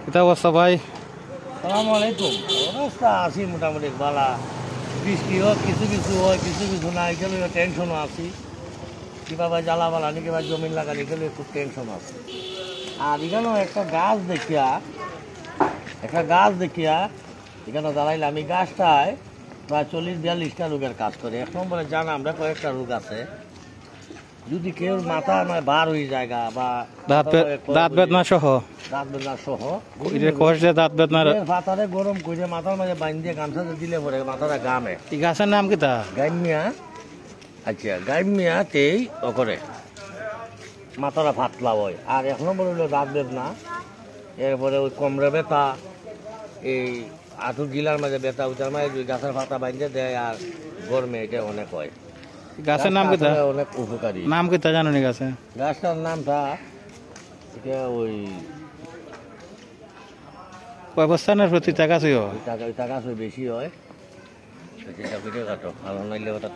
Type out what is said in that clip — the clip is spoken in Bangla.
কিতা অবস্থা ভাই? সালাম আলাইকুম। অবস্থা আছি মোটামুটি বালা। বৃষ্টি হোক কিছু কিছু হয়, কিছু কিছু না, এগুলো টেনশনও আছি। কীভাবে জ্বালা বালানি কিংবা জমিন লাগানি গেলে একটু টেনশন আছে। আর এখানেও একটা গাছ দেখিয়া এখানে দাঁড়াইলে আমি গাছটায় প্রায় 40-42টা রোগের কাজ করে। এক নম্বরে জানা আমরা কয়েকটা রোগ আছে, যদি কেউ মাথা নয় বার হয়ে জায়গা বা দাঁত বেদনা সহ দাঁত বেদনা সহ দাঁত বেদনার পাতারে গরম করে মাথার মাঝে বাঁধিয়ে গামছা দিলে পরে মাথাটা গামে। এই গাছের নাম কিতা? গাইমিয়া। আচ্ছা, গাইমিয়াতেই করে মাথাটা ফাটলা হয়। আর এক নম্বর হইলো দাঁত বেদনা, এরপরে ওই কোমরে ব্যথা, এই আঁঠুর গিলার মাঝে ব্যথা, ওইটার মাঝে গাছের পাতা বাঁধিয়ে দেয়। আর গরমে এটা অনেক হয়। গাছের নাম কিতা? অনেক উপকারী। নাম কিতা জানো নি গাছে? গাছটার নামটা এটা ওই কয় বস্তানের প্রতি টাকা ছিল? টাকা বেশি হয়। সেটা কাটো আর নাইলে ওটা